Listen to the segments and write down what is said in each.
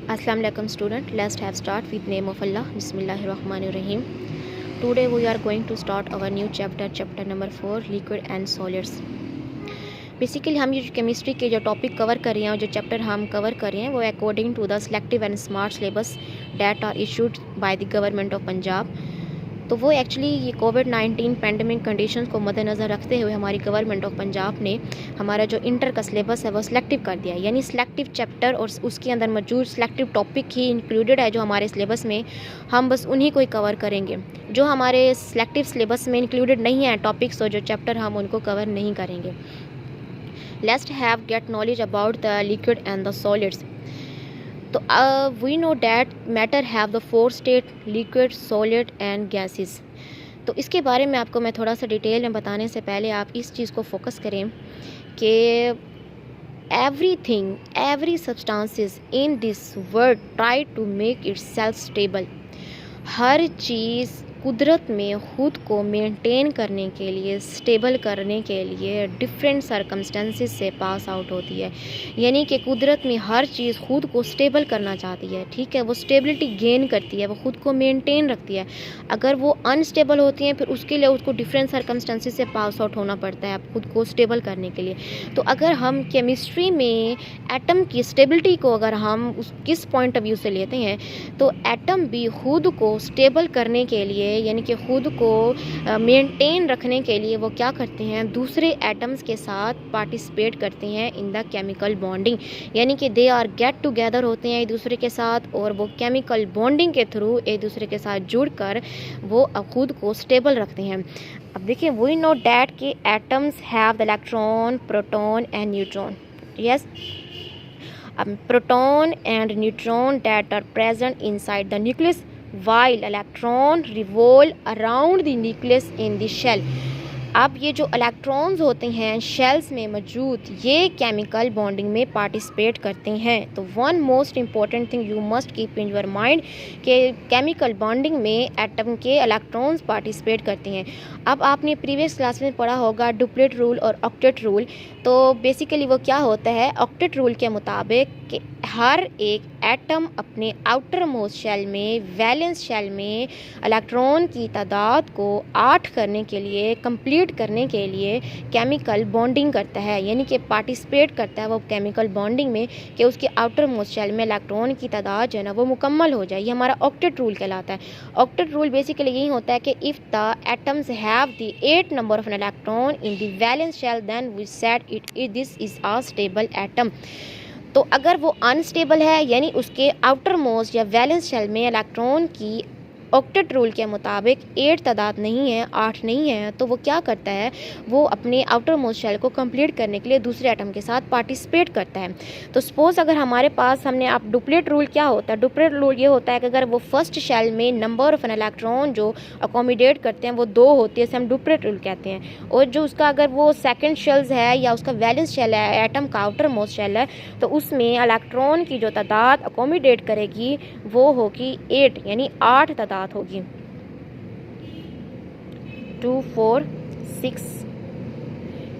Assalamu alaikum student, let's have start with name of Allah. Bismillahirrahmanirrahim. Today we are going to start our new chapter number 4, liquid and solids. Basically हम ये जो chemistry के जो topic cover कर रहे हैं, जो chapter हम कवर कर रहे हैं, वो according to the selective and smart syllabus that are issued by the government of Punjab. तो वो एक्चुअली ये कोविड-19 पैंडमिक कंडीशंस को मद्देनज़र रखते हुए हमारी गवर्नमेंट ऑफ पंजाब ने हमारा जो इंटर का सिलेबस है वो सिलेक्टिव कर दिया है, यानी सिलेक्टिव चैप्टर और उसके अंदर मौजूद सिलेक्टिव टॉपिक ही इंक्लूडेड है जो हमारे सिलेबस में, हम बस उन्हीं को ही कवर करेंगे। जो हमारे सिलेक्टिव सिलेबस में इंक्लूडेड नहीं है टॉपिक्स और जो चैप्टर, हम उनको कवर नहीं करेंगे। Let's have get knowledge about the liquid and the solids. तो we know that matter have the 4 state, liquid, solid and gases. तो इसके बारे में आपको मैं थोड़ा सा डिटेल में बताने से पहले आप इस चीज़ को फोकस करें कि everything, every substances in this world try to make itself stable. हर चीज़ कुदरत में ख़ुद को मेंटेन करने के लिए, स्टेबल करने के लिए डिफरेंट सर्कमस्टेंसेस से पास आउट होती है। यानी कि कुदरत में हर चीज़ ख़ुद को स्टेबल करना चाहती है, ठीक है, वो स्टेबिलिटी गेन करती है, वो ख़ुद को मेंटेन रखती है। अगर वो अनस्टेबल होती हैं फिर उसके लिए उसको डिफरेंट सर्कमस्टेंसेस से पास आउट होना पड़ता है ख़ुद को स्टेबल करने के लिए। तो अगर हम केमिस्ट्री में एटम की स्टेबिलिटी को अगर हम किस पॉइंट ऑफ व्यू से लेते हैं, तो एटम भी खुद को स्टेबल करने के लिए, यानी कि ख़ुद को मेंटेन रखने के लिए वो क्या करते हैं, दूसरे एटम्स के साथ पार्टिसिपेट करते हैं इन द केमिकल बॉन्डिंग। यानी कि दे आर गेट टुगेदर होते हैं एक दूसरे के साथ और वो केमिकल बॉन्डिंग के थ्रू एक दूसरे के साथ जुड़कर वो ख़ुद को स्टेबल रखते हैं। अब देखिए, वी नो डैट के atoms have the electron, proton and neutron. Yes, proton and neutron that are present inside the nucleus while electron revolve around the nucleus in the shell। अब ये जो इलेक्ट्रॉन्स होते हैं शेल्स में मौजूद, ये chemical bonding में पार्टिसिपेट करते हैं। तो one most important thing you must keep in your mind कि केमिकल बॉन्डिंग में एटम के इलेक्ट्रॉन्स पार्टिसिपेट करते हैं। अब आपने प्रीवियस क्लास में पढ़ा होगा डुप्लेट रूल और ऑक्टेट रूल। तो बेसिकली वो क्या होता है, ऑक्टेट रूल के मुताबिक कि हर एक एटम अपने आउटर मोस्ट शेल में, वैलेंस शेल में इलेक्ट्रॉन की तादाद को 8 करने के लिए, कंप्लीट करने के लिए केमिकल बॉन्डिंग करता है। यानी कि पार्टिसिपेट करता है वो केमिकल बॉन्डिंग में कि उसके आउटर मोस्ट शेल में इलेक्ट्रॉन की तादाद जो है ना वो मुकम्मल हो जाए। ये हमारा ऑक्टेट रूल कहलाता है। ऑक्टेट रूल बेसिकली यही होता है कि if the atoms have the 8 number of an electron in the valence shell then we said it this is a stable atom. तो अगर वो अनस्टेबल है, यानी उसके आउटर मोस्ट या वैलेंस शेल में इलेक्ट्रॉन की ऑक्टेट रूल के मुताबिक 8 तादाद नहीं है, 8 नहीं है, तो वो क्या करता है, वो अपने आउटर मोस्ट शेल को कंप्लीट करने के लिए दूसरे एटम के साथ पार्टिसिपेट करता है। तो सपोज़ अगर हमारे पास हमने, आप डुप्लेट रूल क्या होता है, डुप्लेट रूल ये होता है कि अगर वो फर्स्ट शेल में नंबर ऑफ एन इलेक्ट्रॉन जो अकोमोडेट करते हैं वो 2 होती है, इसे हम डुप्लेट रूल कहते हैं। और जो उसका अगर वो सेकेंड शेल्स है या उसका वैलेंस शेल है, एटम का आउटर मोस्ट शेल है, तो उसमें इलेक्ट्रॉन की जो तादाद अकोमोडेट करेगी वो होगी 8, यानी 8 तादाद होगी। 2 4 6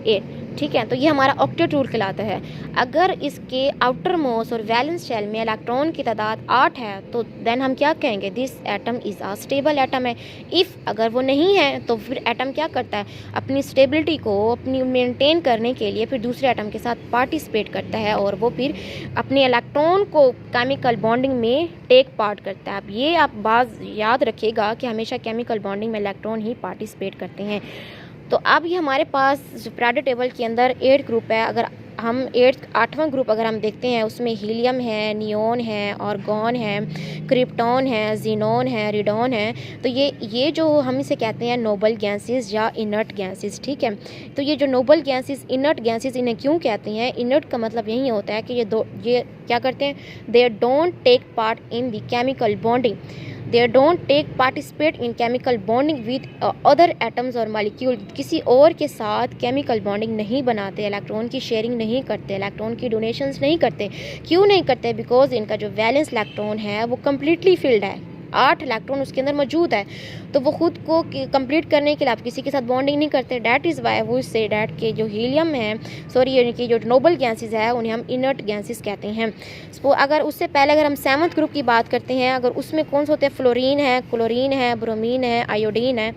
8, ठीक है। तो ये हमारा ऑक्टेट रूल कहलाता है। अगर इसके आउटर मोस्ट और वैलेंस शेल में इलेक्ट्रॉन की तादाद 8 है तो देन हम क्या कहेंगे, this atom is a stable atom है। इफ़ अगर वो नहीं है तो फिर एटम क्या करता है, अपनी स्टेबिलिटी को अपनी मेंटेन करने के लिए फिर दूसरे एटम के साथ पार्टिसिपेट करता है और वो फिर अपने इलेक्ट्रॉन को केमिकल बॉन्डिंग में टेक पार्ट करता है। अब ये आप बात याद रखिएगा कि हमेशा केमिकल बॉन्डिंग में इलेक्ट्रॉन ही पार्टिसिपेट करते हैं। तो अब ये हमारे पास जो पीरियोडिक टेबल के अंदर 8 ग्रुप है। अगर हम 8वां ग्रुप अगर हम देखते हैं, उसमें हीलियम है, नियोन है, आर्गॉन है, क्रिप्टॉन है, जीनोन है, रेडॉन है। तो ये जो हम इसे कहते हैं नोबल गैसेस या इनर्ट गैसेस, ठीक है। तो ये जो नोबल गैसेस, इनर्ट गैसेस, इन्हें क्यों कहते हैं, इनर्ट का मतलब यही होता है कि ये क्या करते हैं, they don't take part in the chemical bonding, they don't take participate in chemical bonding with other atoms और मालिक्यूल। किसी और के साथ केमिकल बॉन्डिंग नहीं बनाते, इलेक्ट्रॉन की शेयरिंग नहीं करते, इलेक्ट्रॉन की डोनेशंस नहीं करते। क्यों नहीं करते, बिकॉज इनका जो वैलेंस इलेक्ट्रॉन है वो कम्प्लीटली फिल्ड है, 8 इलेक्ट्रॉन उसके अंदर मौजूद है, तो वो खुद को कंप्लीट करने के लिए आप किसी के साथ बॉन्डिंग नहीं करते। डैट इज़ वाई वो से डैट के जो हीलियम है, सॉरी यानी कि जो नोबल गैसेस है उन्हें हम इनर्ट गैसेस कहते हैं। अगर उससे पहले अगर हम 7th ग्रुप की बात करते हैं, अगर उसमें कौन से होते हैं, फ्लोरीन है, क्लोरीन है, ब्रोमीन है, आयोडीन है।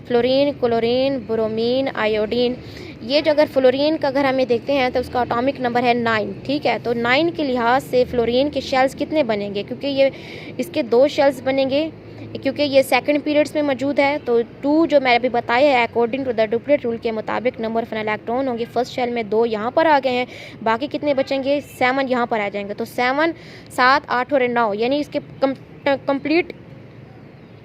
फ्लोरीन, क्लोरीन, ब्रोमीन, आयोडीन, ये जो अगर फ्लोरीन का अगर हमें देखते हैं तो उसका एटॉमिक नंबर है 9, ठीक है। तो 9 के लिहाज से फ्लोरीन के शेल्स कितने बनेंगे, क्योंकि ये इसके 2 शेल्स बनेंगे, क्योंकि ये सेकंड पीरियड्स में मौजूद है। तो 2 जो मैंने अभी बताया है according to the duplet rule के मुताबिक नंबर ऑफ इलेक्ट्रॉन होंगे फर्स्ट शेल में 2 यहाँ पर आ गए हैं, बाकी कितने बचेंगे, 7 यहाँ पर आ जाएंगे। तो 7, 7, 8 और 9 यानी इसके कंप्लीट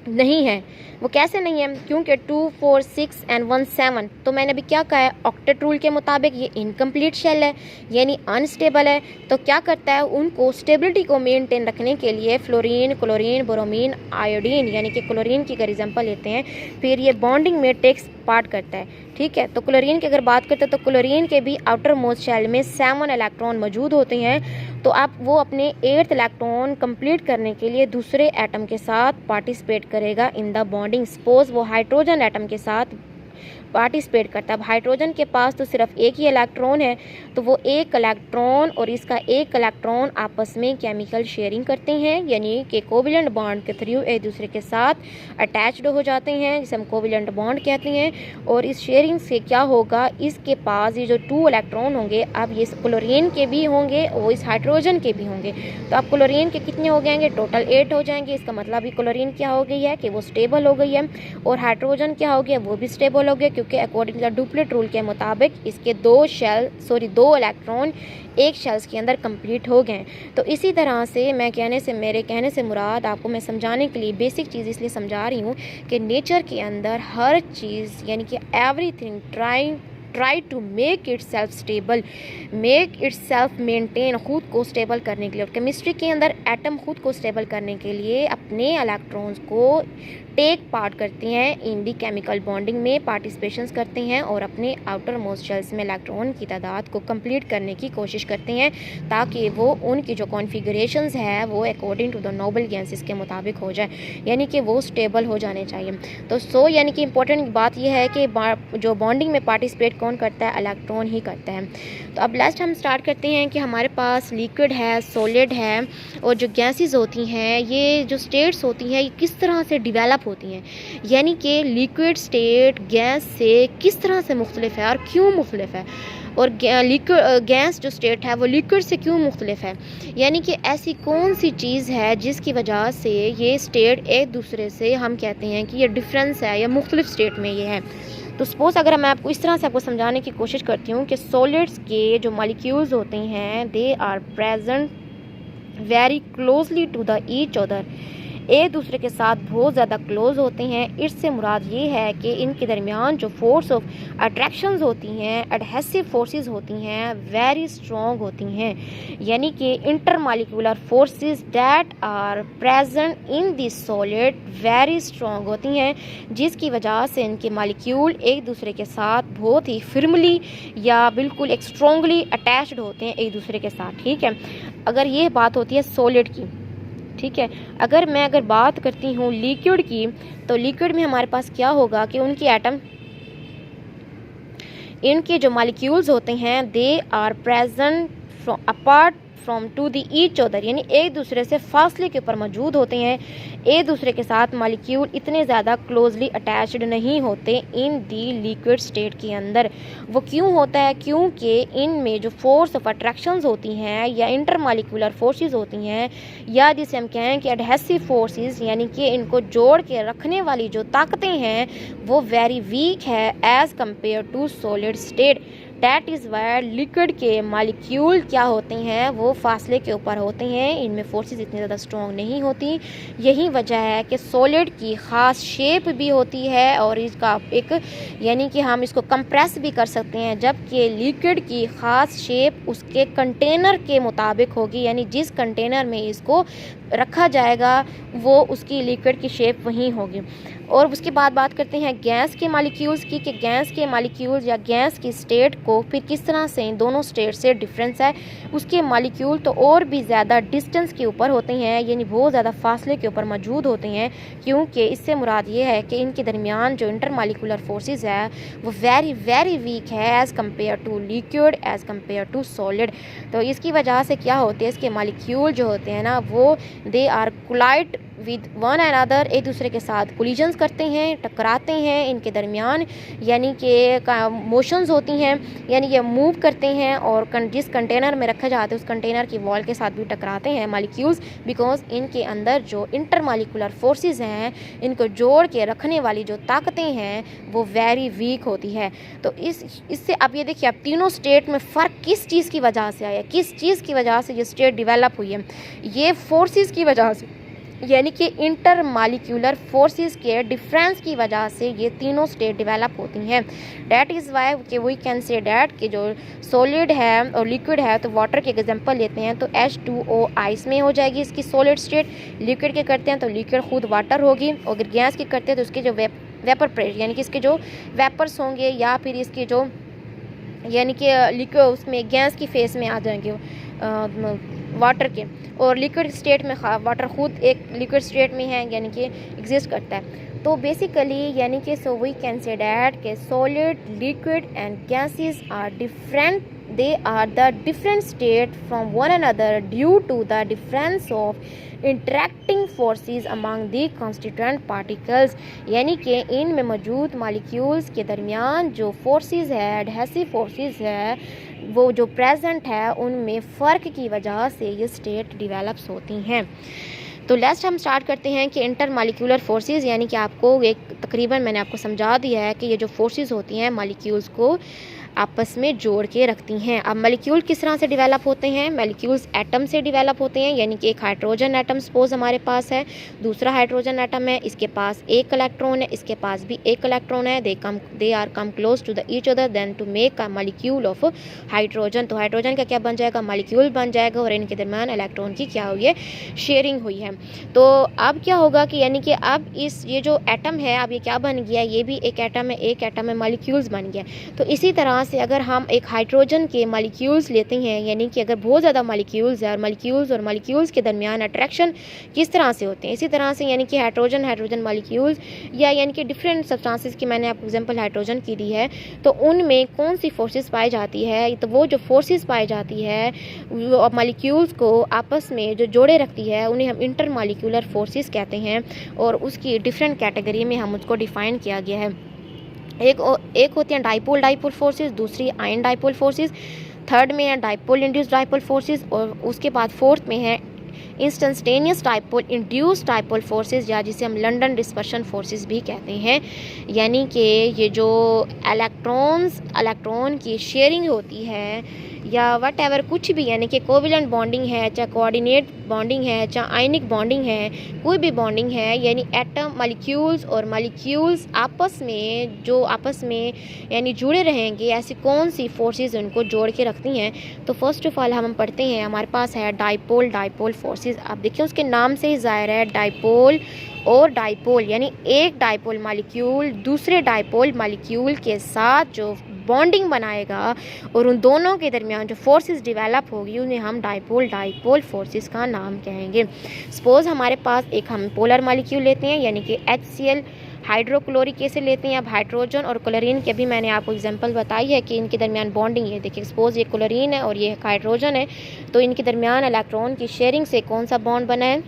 नहीं है। वो कैसे नहीं है, क्योंकि 2, 4, 6 एंड 1, 7, तो मैंने अभी क्या कहा है, ऑक्टेट रूल के मुताबिक ये इनकम्प्लीट शेल है यानी अनस्टेबल है। तो क्या करता है, उनको स्टेबिलिटी को मेंटेन रखने के लिए फ्लोरीन, क्लोरीन, ब्रोमीन, आयोडीन यानी कि क्लोरीन की अगर एग्जांपल लेते हैं, फिर ये बॉन्डिंग में टेक्स पार्ट करता है, ठीक है। तो क्लोरीन की अगर बात करते हैं तो क्लोरीन के भी आउटर मोस्ट शेल में 7 इलेक्ट्रॉन मौजूद होते हैं। तो आप वो अपने 8th इलेक्ट्रॉन कंप्लीट करने के लिए दूसरे एटम के साथ पार्टिसिपेट करेगा इन द बॉन्डिंग। सपोज वो हाइड्रोजन एटम के साथ पार्टिसिपेट करता है। अब हाइड्रोजन के पास तो सिर्फ एक ही इलेक्ट्रॉन है, तो वो एक इलेक्ट्रॉन और इसका एक इलेक्ट्रॉन आपस में केमिकल शेयरिंग करते हैं, यानी कि कोवेलेंट बॉन्ड के थ्रू एक दूसरे के साथ अटैच्ड हो जाते हैं, जिसे हम कोवेलेंट बॉन्ड कहते हैं। और इस शेयरिंग से क्या होगा, इसके पास ये जो 2 इलेक्ट्रॉन होंगे, अब ये क्लोरीन के भी होंगे और इस हाइड्रोजन के भी होंगे। तो अब क्लोरीन के कितने हो जाएंगे, टोटल 8 हो जाएंगे। इसका मतलब ही क्लोरीन क्या हो गई है कि वो स्टेबल हो गई है, और हाइड्रोजन क्या हो गया, वो भी स्टेबल हो गया, क्योंकि according to the duplet rule के मुताबिक इसके 2 इलेक्ट्रॉन एक शेल्स के अंदर कंप्लीट हो गए। तो इसी तरह से मेरे कहने से मुराद आपको मैं समझाने के लिए बेसिक चीज़ इसलिए समझा रही हूँ कि नेचर के अंदर हर चीज़ यानी कि everything try to make itself stable, make itself maintain, खुद को स्टेबल करने के लिए। और केमिस्ट्री के अंदर एटम खुद को स्टेबल करने के लिए अपने इलेक्ट्रॉन्स को टेक पार्ट करते हैं, इन दी केमिकल बॉन्डिंग में पार्टिसिपेशंस करते हैं और अपने आउटर मोस्ट शेल्स में इलेक्ट्रॉन की तादाद को कंप्लीट करने की कोशिश करते हैं, ताकि वो उनकी जो कॉन्फ़िगरेशंस है वो according to the noble gases के मुताबिक हो जाए, यानी कि वो स्टेबल हो जाने चाहिए। तो यानी कि इंपॉर्टेंट बात यह है कि जो बॉन्डिंग में पार्टिसिपेट कौन करता है, इलेक्ट्रॉन ही करता है। तो अब लास्ट हम स्टार्ट करते हैं कि हमारे पास लिक्विड है, सॉलिड है, और जो गैसेस होती हैं, ये जो स्टेट्स होती हैं, ये किस तरह से डिवेलप होती हैं, यानी कि लिक्विड स्टेट गैस से किस तरह से मुख्तलिफ है और क्यों मुख्तलिफ है, और गैस जो स्टेट है वो लिक्विड से क्यों मुख्तलिफ है, यानी कि ऐसी कौन सी चीज़ है जिसकी वजह से ये स्टेट एक दूसरे से हम कहते हैं कि ये डिफरेंस है या मुख्तलिफ स्टेट में ये है। तो सपोज़ अगर मैं आपको इस तरह से आपको समझाने की कोशिश करती हूँ कि सॉलिड्स के जो मॉलिक्यूल्स होते हैं, they are present very closely to the each other, एक दूसरे के साथ बहुत ज़्यादा क्लोज होते हैं। इससे मुराद ये है कि इनके दरमियान जो फोर्स ऑफ अट्रैक्शंस होती हैं, एडहेसिव फोर्सेस होती हैं, वेरी स्ट्रॉन्ग होती हैं, यानी कि intermolecular forces that are present in this solid very strong होती हैं, जिसकी वजह से इनके मॉलिक्यूल एक दूसरे के साथ बहुत ही फिर्मली या बिल्कुल एक स्ट्रॉन्गली अटैच्ड होते हैं एक दूसरे के साथ, ठीक है। अगर ये बात होती है सॉलिड की, ठीक है। अगर बात करती हूँ लिक्विड की, तो लिक्विड में हमारे पास क्या होगा कि उनकी एटम, इनके जो मॉलिक्यूल्स होते हैं, they are present apart from to the each other, यानी एक दूसरे से फासले के ऊपर मौजूद होते हैं, एक दूसरे के साथ मॉलिक्यूल इतने ज़्यादा क्लोजली अटैच्ड नहीं होते इन दी लिक्विड स्टेट के अंदर। वो क्यों होता है, क्योंकि इनमें जो फोर्स ऑफ अट्रैक्शंस होती हैं या इंटरमॉलिक्यूलर फोर्सेस होती हैं, या जिसे हम कहें कि एडहेसिव फोर्सेस, यानी कि इनको जोड़ के रखने वाली जो ताकतें हैं वो वेरी वीक है as compare to solid state. That is why liquid के मॉलिक्यूल क्या होते हैं, वो फासले के ऊपर होते हैं, इनमें फोर्सेस इतनी ज़्यादा स्ट्रॉन्ग नहीं होती। यही वजह है कि सॉलिड की ख़ास शेप भी होती है और इसका एक, यानी कि हम इसको कंप्रेस भी कर सकते हैं, जबकि लिक्विड की ख़ास शेप उसके कंटेनर के मुताबिक होगी, यानी जिस कंटेनर में इसको रखा जाएगा वो उसकी लिक्विड की शेप वही होगी। और उसके बाद बात करते हैं गैस के मालिक्यूल्स की, कि गैस के मालिक्यूल्स या गैस की स्टेट को फिर किस तरह से इन दोनों स्टेट से डिफरेंस है। उसके मालिक्यूल तो और भी ज़्यादा डिस्टेंस के ऊपर होते हैं, यानी बहुत ज़्यादा फासले के ऊपर मौजूद होते हैं, क्योंकि इससे मुराद ये है कि इनके दरमियान जो इंटरमालिकुलर फोर्सेस है वो वेरी वेरी वीक है as compare to liquid, as compare to solid. तो इसकी वजह से क्या होते हैं, इसके मालिक्यूल जो होते हैं ना वो they are collide with one another, एक दूसरे के साथ कोलिजन्स करते हैं, टकराते हैं इनके दरमियान, यानी कि मोशंस होती हैं, यानी ये मूव करते हैं और जिस कंटेनर में रखा जाता है उस कंटेनर की वॉल के साथ भी टकराते हैं मालिक्यूल्स, बिकॉज इनके अंदर जो इंटरमालिकुलर फोर्सेस हैं, इनको जोड़ के रखने वाली जो ताकतें हैं वो वेरी वीक होती है। तो इससे अब ये देखिए, अब तीनों स्टेट में फ़र्क किस चीज़ की वजह से आया, किस चीज़ की वजह से ये स्टेट डेवलप हुई है, ये फोर्सेस की वजह से, यानी कि इंटर मालिक्यूलर फोर्सेस के डिफरेंस की वजह से ये तीनों स्टेट डेवलप होती हैं। डैट इज़ वाई कि वी कैन से डैट कि जो सॉलिड है और लिक्विड है, तो वाटर के एग्जांपल लेते हैं तो H2O आइस में हो जाएगी इसकी सॉलिड स्टेट, लिक्विड के करते हैं तो लिक्विड खुद वाटर होगी, और अगर गैस की करते हैं तो उसके जो वेपर प्रेशर यानी कि इसके जो वेपर्स होंगे या फिर इसके जो यानी कि लिक्विड उसमें गैस की फेस में आ जाएंगे वाटर के, और लिक्विड स्टेट में वाटर खुद एक लिक्विड स्टेट में है यानी कि एग्जिस्ट करता है। तो बेसिकली यानी कि so we can say that के solid, liquid and gases are different, they are the different state from one another due to the difference of interacting forces among the constituent particles, यानी कि इनमें मौजूद molecules के दरमियान जो forces है, adhesive forces है, वो जो प्रेजेंट है उनमें फ़र्क की वजह से ये स्टेट डेवलप्स होती हैं। तो लेट्स हम स्टार्ट करते हैं कि इंटर मालिक्यूलर फोर्सेस, यानी कि आपको एक तकरीबन मैंने आपको समझा दिया है कि ये जो फोर्सेस होती हैं मालिक्यूल्स को आपस में जोड़ के रखती हैं। अब मॉलिक्यूल किस तरह से डेवलप होते हैं, मॉलिक्यूल्स एटम से डेवलप होते हैं, यानी कि एक हाइड्रोजन एटम सपोज हमारे पास है, दूसरा हाइड्रोजन एटम है, इसके पास एक इलेक्ट्रॉन है, इसके पास भी एक इलेक्ट्रॉन है, they are come close to the each other then to make a molecule of hydrogen. तो हाइड्रोजन का क्या बन जाएगा, मॉलिक्यूल बन जाएगा, और इनके दरमियान इलेक्ट्रॉन की क्या हुई है, शेयरिंग हुई है। तो अब क्या होगा कि यानी कि अब ये जो एटम है अब ये क्या बन गया, ये भी एक एटम है, एक एटम है, मॉलिक्यूल्स बन गया। तो इसी तरह से अगर हम एक हाइड्रोजन के मॉलिक्यूल्स लेते हैं, यानी कि अगर बहुत ज़्यादा मॉलिक्यूल्स है और मॉलिक्यूल्स के दरमियान अट्रैक्शन किस तरह से होते हैं, इसी तरह से यानी कि हाइड्रोजन मॉलिक्यूल्स या यानी कि डिफरेंट सब्सटेंसेस की मैंने आपको एग्जांपल हाइड्रोजन की दी है, तो उनमें कौन सी फोर्सेस पाई जाती है, तो वो जो फोर्सेस पाई जाती है मॉलिक्यूल्स को आपस में जो जोड़े रखती है उन्हें हम इंटर मालिक्यूलर फोर्सेस कहते हैं, और उसकी डिफरेंट कैटेगरी में हम उसको डिफ़ाइन किया गया है। एक होती हैं डाइपोल फोर्सेस, दूसरी आयन डाइपोल फोर्सेस, थर्ड में है डाइपोल इंड्यूस्ड डाइपोल फोर्सेस, और उसके बाद फोर्थ में है instantaneous dipole induced dipole forces, या जिसे हम लंडन डिस्पर्शन फोर्सेस भी कहते हैं। यानी कि ये जो इलेक्ट्रॉन की शेयरिंग होती है या वट एवर कुछ भी, यानी कि कोविलेंट बॉन्डिंग है, चाहे कोऑर्डिनेट बॉन्डिंग है, चाहे आयनिक बॉन्डिंग है, कोई भी बॉन्डिंग है, यानी एटम मॉलिक्यूल्स और मॉलिक्यूल्स आपस में यानी जुड़े रहेंगे, ऐसी कौन सी फोर्सेस उनको जोड़ के रखती हैं। तो फर्स्ट ऑफ ऑल हम पढ़ते हैं, हमारे पास है डाइपोल फोर्सेस। आप देखिए उसके नाम से ही ज़ाहिर है, डाइपोल और डाइपोल यानी एक डाइपोल मॉलिक्यूल दूसरे डाइपोल मॉलिक्यूल के साथ जो बॉन्डिंग बनाएगा और उन दोनों के दरमियान जो फोर्सेस डेवलप होगी उन्हें हम डाइपोल फोर्सेस का नाम कहेंगे। सपोज़ हमारे पास एक हम पोलर मॉलिक्यूल लेते हैं, यानी कि HCl हाइड्रोक्लोरिक एसिड लेते हैं। अब हाइड्रोजन और क्लोरीन के भी मैंने आपको एग्जांपल बताई है कि इनके दरमियान बॉन्डिंग है। देखिए सपोज़ ये क्लोरीन है और ये हाइड्रोजन है, तो इनके दरमियान इलेक्ट्रॉन की शेयरिंग से कौन सा बॉन्ड बना है,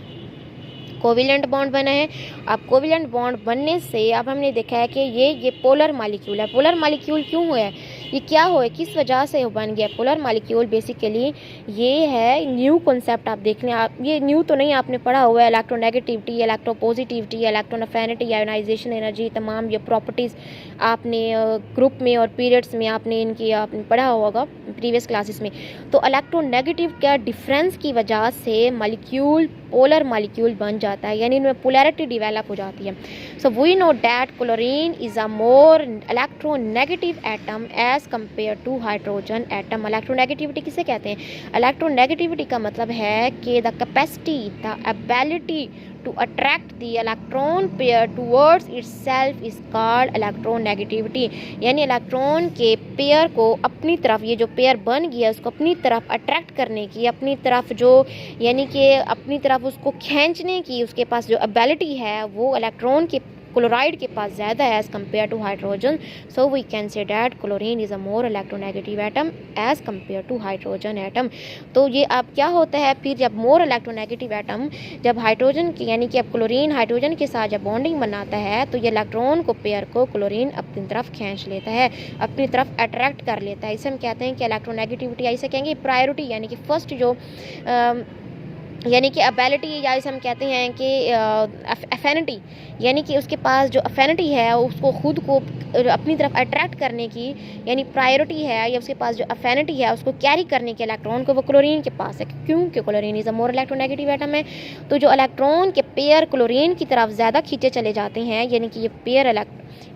कोविलेंट बॉन्ड बना है। अब कोविलेंट बॉन्ड बनने से अब हमने देखा है कि ये पोलर मॉलिक्यूल है। पोलर मॉलिक्यूल क्यों हुआ है, ये क्या हुआ है, किस वजह से बन गया पोलर मॉलिक्यूल। बेसिकली ये है न्यू कॉन्सेप्ट, आप देख लें, आप ये न्यू तो नहीं आपने पढ़ा हुआ है, electronegativity, electropositivity, electron ionization energy, तमाम ये प्रॉपर्टीज़ आपने ग्रुप में और पीरियड्स में आपने पढ़ा होगा प्रीवियस क्लासेस में। तो इलेक्ट्रोनेगेटिव का डिफरेंस की वजह से मॉलिक्यूल पोलर मॉलिक्यूल बन जाता है, यानी इनमें पोलैरिटी डेवलप हो जाती है। So we know that chlorine is a more electronegative atom as compare to hydrogen atom. Electronegativity किसे कहते हैं, इलेक्ट्रोनेगेटिविटी का मतलब है कि the capacity, the ability to attract the electron pair towards itself is called electronegativity। यानी electron के pair को अपनी तरफ, ये जो पेयर बन गया उसको अपनी तरफ अट्रैक्ट करने की, अपनी तरफ जो यानी कि अपनी तरफ उसको खींचने की उसके पास जो एबिलिटी है वो इलेक्ट्रॉन के क्लोराइड के पास ज़्यादा है as compare to hydrogen. So we can say that chlorine is a more electronegative atom as compare to hydrogen atom. तो ये अब क्या होता है फिर, जब मोर इलेक्ट्रोनेगेटिव एटम जब हाइड्रोजन की यानी कि अब क्लोरीन हाइड्रोजन के साथ जब बॉन्डिंग बनाता है तो ये इलेक्ट्रॉन को पेयर को क्लोरीन अपनी तरफ खींच लेता है, अपनी तरफ अट्रैक्ट कर लेता है। इसे हम कहते हैं कि इलेक्ट्रोनेगेटिविटी, ऐसे कहेंगे प्रायोरिटी यानी कि फर्स्ट जो यानी कि एबिलिटी, या इसे हम कहते हैं कि अफिनिटी, यानी कि उसके पास जो अफिनिटी है उसको खुद को अपनी तरफ अट्रैक्ट करने की यानी प्रायोरिटी है, या उसके पास जो अफिनिटी है उसको कैरी करने के इलेक्ट्रॉन को वो क्लोरीन के पास है, क्योंकि chlorine is a more electronegative atom है। तो जो इलेक्ट्रॉन के पेयर क्लोरीन की तरफ ज़्यादा खींचे चले जाते हैं, यानी कि ये पेयर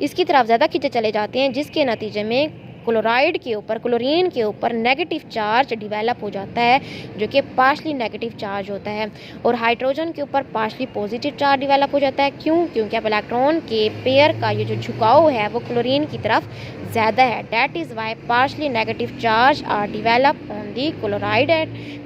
इसकी तरफ ज़्यादा खींचे चले जाते हैं, जिसके नतीजे में क्लोराइड के ऊपर, क्लोरीन के ऊपर नेगेटिव चार्ज डिवेलप हो जाता है जो कि पार्शली नेगेटिव चार्ज होता है, और हाइड्रोजन के ऊपर पार्शली पॉजिटिव चार्ज डिवेलप हो जाता है। क्योंकि अब इलेक्ट्रॉन के पेयर का ये जो झुकाव है वो क्लोरीन की तरफ ज़्यादा है। That is why partially negative charge are develop on the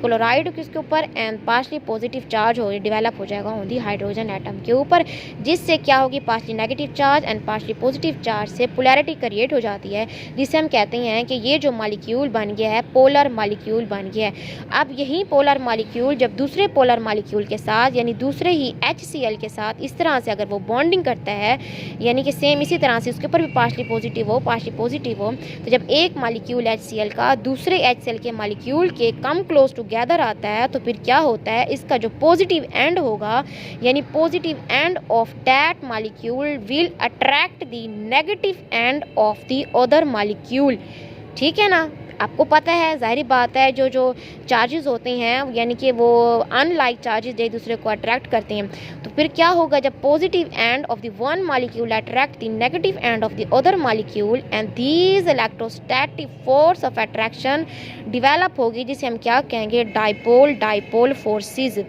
chloride किसके ऊपर, एंड पार्शली पॉजिटिव चार्ज हो डिवेलप हो जाएगा ऑन दी हाइड्रोजन एटम के ऊपर, जिससे क्या होगी partially negative charge and partially positive charge से पोलैरिटी क्रिएट हो जाती है, जिसे हम कहते हैं कि ये जो मॉलिक्यूल बन गया है पोलर मॉलिक्यूल बन गया है। अब यही पोलर मॉलिक्यूल जब दूसरे पोलर मॉलिक्यूल के साथ यानी दूसरे ही HCl के साथ इस तरह से अगर वो बॉन्डिंग करता है, यानी कि सेम इसी तरह से उसके ऊपर भी पार्शली पॉजिटिव हो, तो जब एक मॉलिक्यूल HCl का दूसरे HCl के मॉलिक्यूल के कम क्लोज टुगेदर आता है तो फिर क्या होता है, इसका जो पॉजिटिव एंड होगा यानी positive end of that molecule will attract the negative end of the other molecule. ठीक है ना, आपको पता है, जाहिर बात है, जो चार्जेस होते हैं यानी कि वो अनलाइक चार्जेस एक दूसरे को अट्रैक्ट करते हैं, तो फिर क्या होगा जब positive end of the one molecule attract the negative end of the other molecule and these electrostatic force of attraction develop होगी, जिसे हम क्या कहेंगे डाइपोल फोर्सेस।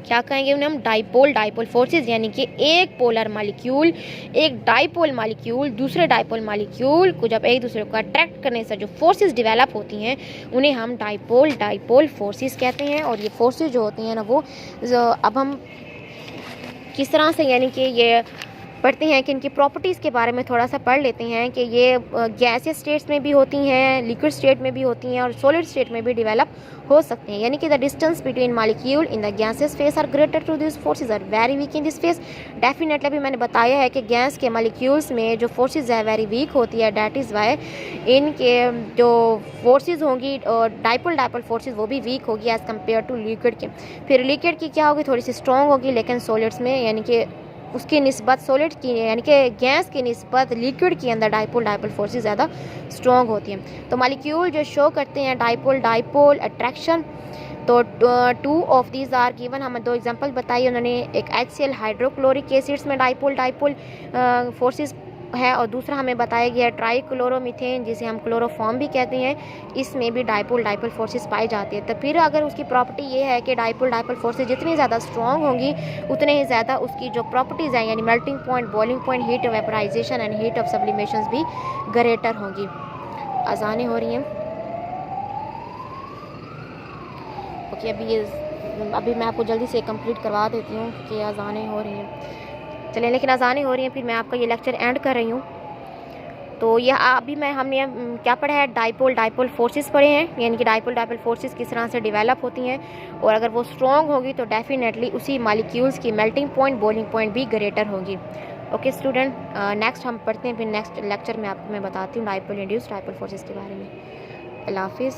क्या कहेंगे उन्हें हम डाइपोल फोर्सेस, यानी कि एक पोलर मॉलिक्यूल, एक डाइपोल मॉलिक्यूल दूसरे डाइपोल मॉलिक्यूल को जब एक दूसरे को अट्रैक्ट करने से जो फोर्सेस डेवलप होती हैं उन्हें हम डाइपोल फोर्सेस कहते हैं। और ये फोर्सेस जो होती हैं ना वो अब हम किस तरह से यानी कि ये पढ़ते हैं कि इनकी प्रॉपर्टीज़ के बारे में थोड़ा सा पढ़ लेते हैं कि ये गैसियस स्टेट्स में भी होती हैं, लिक्विड स्टेट में भी होती हैं और सॉलिड स्टेट में भी डेवलप हो सकते हैं। यानी कि the distance between molecule in the gases phase are greater to this forces are very weak in this phase. Definitely अभी मैंने बताया है कि गैस के मॉलिक्यूल्स में जो फोर्सेस है वेरी वीक होती है, डैट इज़ वाई इनके जो फोर्सेस होंगी डाइपोल फोर्सेस वो भी वीक होगी एज़ कम्पेयर टू लिक्विड के। फिर लिक्विड की क्या होगी, थोड़ी सी स्ट्रॉन्ग होगी, लेकिन सॉलिड्स में यानी कि उसकी निस्बत सॉलिड की यानी कि गैस की निस्बत लिक्विड के अंदर डाइपोल फोर्सेस ज़्यादा स्ट्रॉन्ग होती हैं। तो मॉलिक्यूल जो शो करते हैं डाइपोल अट्रैक्शन, तो two of these are given, हमें दो एग्जांपल बताई उन्होंने, एक HCl हाइड्रोक्लोरिक एसिड्स में डाइपोल फोर्सेस है और दूसरा हमें बताया गया है ट्राईक्लोरोमीथेन जिसे हम क्लोरोफॉर्म भी कहते हैं, इसमें भी डाइपोल फोर्सेस पाई जाती है। तो फिर अगर उसकी प्रॉपर्टी ये है कि डाइपोल फोर्सेस जितनी ज़्यादा स्ट्रॉन्ग होंगी उतने ही ज़्यादा उसकी जो प्रॉपर्टीज़ हैं यानी melting point, boiling point, heat of vaporization and heat of sublimation भी ग्रेटर होंगी। अजानें हो रही हैं। ओके, अभी मैं आपको जल्दी से कंप्लीट करवा देती हूँ कि अजानें हो रही हैं। चलें, लेकिन अजानें हो रही हैं फिर मैं आपका ये लेक्चर एंड कर रही हूँ। तो यह अभी हमने क्या पढ़ा है, डाइपोल फोर्सेस पढ़े हैं, यानी कि डाइपोल फोर्सेस किस तरह से डेवलप होती हैं और अगर वो स्ट्रॉन्ग होगी तो डेफिनेटली उसी मॉलिक्यूल्स की मेल्टिंग पॉइंट, बॉइलिंग पॉइंट भी ग्रेटर होगी। ओके स्टूडेंट, नेक्स्ट हम पढ़ते हैं, फिर नेक्स्ट लेक्चर में आपको मैं बताती हूँ डाइपोल इंड्यूस्ड डाइपोल फोर्सेस के बारे में। अल्लाह हाफिज़।